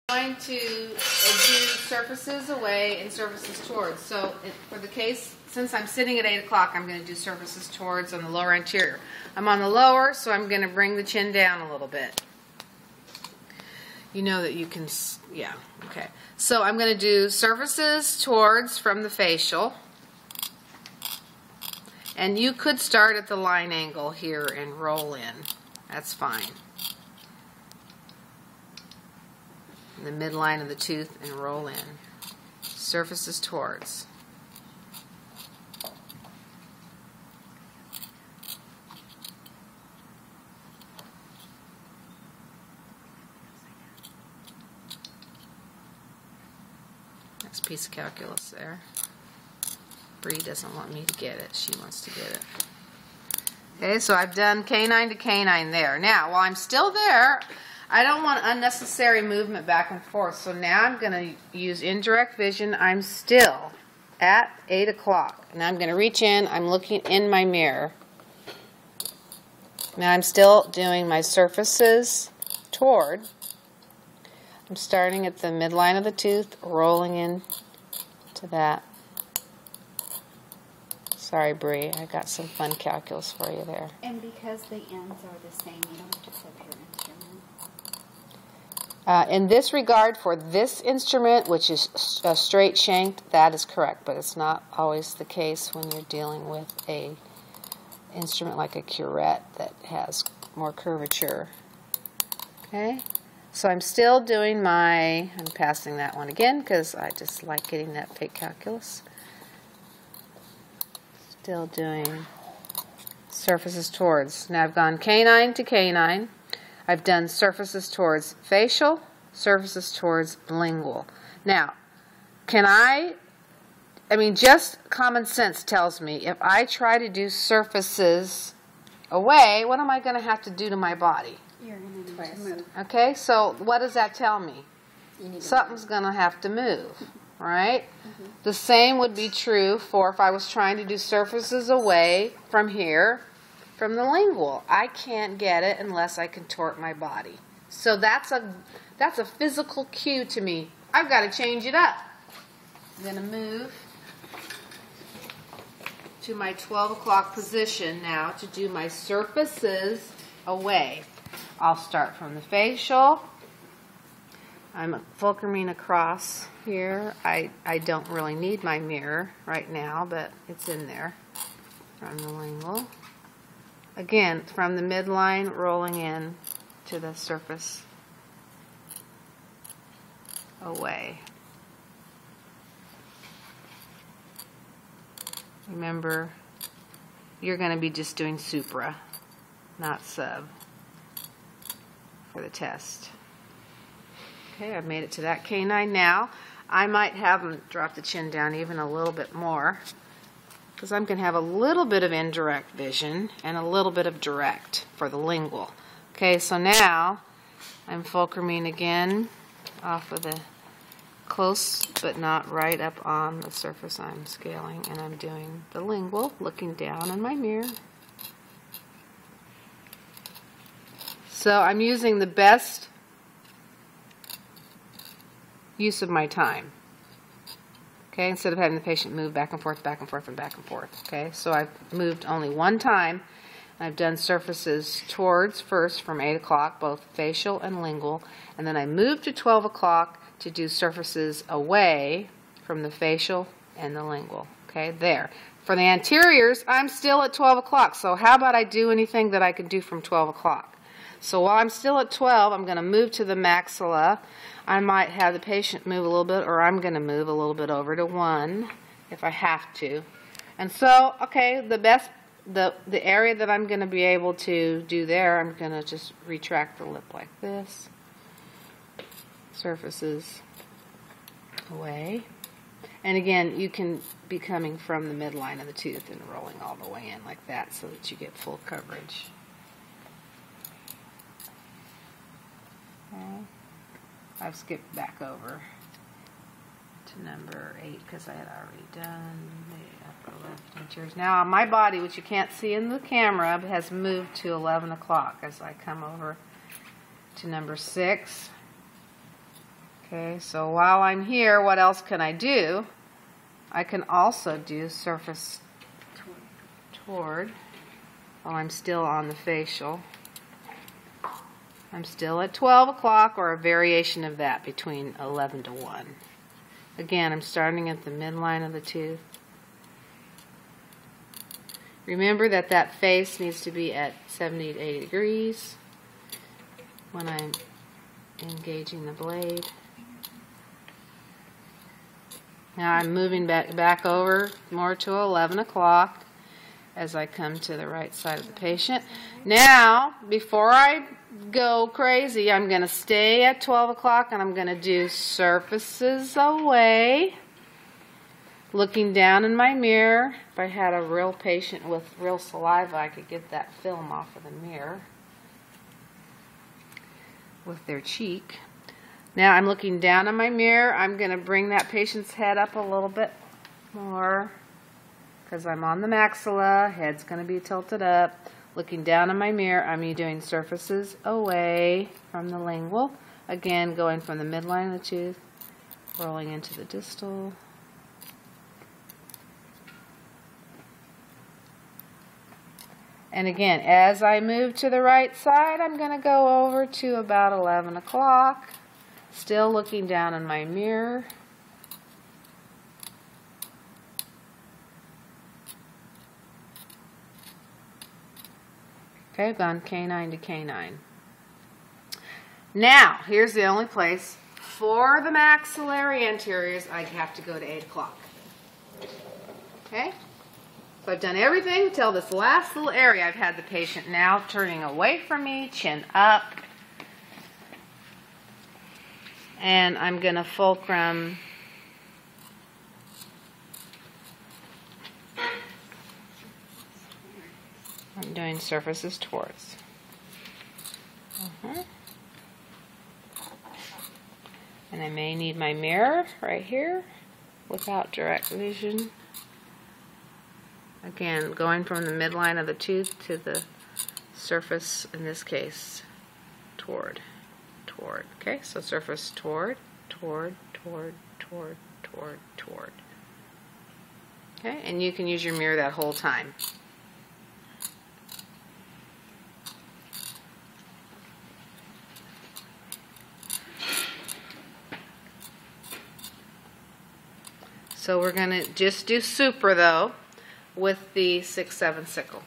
I'm going to do surfaces away and surfaces towards. So for the case, since I'm sitting at 8 o'clock, I'm going to do surfaces towards on the lower anterior. I'm on the lower, so I'm going to bring the chin down a little bit. You know that you can, yeah, okay. So I'm going to do surfaces towards from the facial. And you could start at the line angle here and roll in. That's fine. The midline of the tooth and roll in. Surfaces towards. Next piece of calculus there. Bree doesn't want me to get it. She wants to get it. Okay, so I've done canine to canine there. Now, while I'm still there, I don't want unnecessary movement back and forth. So now I'm going to use indirect vision. I'm still at 8 o'clock. And I'm going to reach in. I'm looking in my mirror. Now I'm still doing my surfaces toward. I'm starting at the midline of the tooth, rolling in to that. Sorry, Bree, I got some fun calculus for you there. And because the ends are the same, you don't have to flip your instrument. In this regard, for this instrument, which is straight shanked, that is correct, but it's not always the case when you're dealing with a instrument like a curette that has more curvature. Okay, so I'm still doing my, I'm passing that one again because I just like getting that fake calculus. Still doing surfaces towards. Now I've gone canine to canine. I've done surfaces towards facial, surfaces towards lingual. Now, can I mean, just common sense tells me if I try to do surfaces away, what am I going to have to do to my body? You're going to need to move. Okay, so what does that tell me? Something's going to have to move, right? Mm-hmm. The same would be true for if I was trying to do surfaces away from here, from the lingual. I can't get it unless I contort my body. So that's a physical cue to me. I've got to change it up. I'm going to move to my 12 o'clock position now to do my surfaces away. I'll start from the facial. I'm fulcruming across here. I don't really need my mirror right now, but it's in there. From the lingual. Again, from the midline, rolling in to the surface away. Remember, you're going to be just doing supra, not sub, for the test. Okay, I've made it to that canine. Now, I might have them drop the chin down even a little bit more, because I'm going to have a little bit of indirect vision and a little bit of direct for the lingual. Okay, so now I'm fulcruming again off of the close but not right up on the surface I'm scaling, and I'm doing the lingual, looking down in my mirror. So I'm using the best use of my time. Okay, instead of having the patient move back and forth, back and forth, and back and forth. Okay, so I've moved only one time. I've done surfaces towards first from 8 o'clock, both facial and lingual, and then I moved to 12 o'clock to do surfaces away from the facial and the lingual. Okay, there. For the anteriors, I'm still at 12 o'clock, so how about I do anything that I can do from 12 o'clock? So while I'm still at 12, I'm going to move to the maxilla. I might have the patient move a little bit, or I'm going to move a little bit over to 1 if I have to. And so, okay, the area that I'm going to be able to do there, I'm going to just retract the lip like this. Surfaces away. And again, you can be coming from the midline of the tooth and rolling all the way in like that so that you get full coverage. Okay. I've skipped back over to number 8 because I had already done the upper left anteriors. Now my body, which you can't see in the camera, has moved to 11 o'clock as I come over to number 6. Okay, so while I'm here, what else can I do? I can also do surface toward while I'm still on the facial. I'm still at 12 o'clock or a variation of that between 11 to 1. Again, I'm starting at the midline of the tooth. Remember that that face needs to be at 70 to 80 degrees when I'm engaging the blade. Now I'm moving back over more to 11 o'clock as I come to the right side of the patient. Now, before I go crazy, I'm going to stay at 12 o'clock and I'm going to do surfaces away, looking down in my mirror. If I had a real patient with real saliva, I could get that film off of the mirror with their cheek. Now I'm looking down on my mirror. I'm going to bring that patient's head up a little bit more because I'm on the maxilla. Head's going to be tilted up. Looking down on my mirror, I'm doing surfaces away from the lingual. Again, going from the midline of the tooth, rolling into the distal. And again, as I move to the right side, I'm going to go over to about 11 o'clock. Still looking down in my mirror. Okay, I've gone canine to canine. Now, here's the only place. For the maxillary anteriors, I have to go to 8 o'clock. Okay? So I've done everything until this last little area. I've had the patient now turning away from me, chin up. And I'm going to fulcrum I'm doing surfaces towards. And I may need my mirror right here without direct vision. Again, going from the midline of the tooth to the surface, in this case, toward. Okay, so surface toward. Okay, and you can use your mirror that whole time. So we're going to just do super, though, with the 6-7 sickle.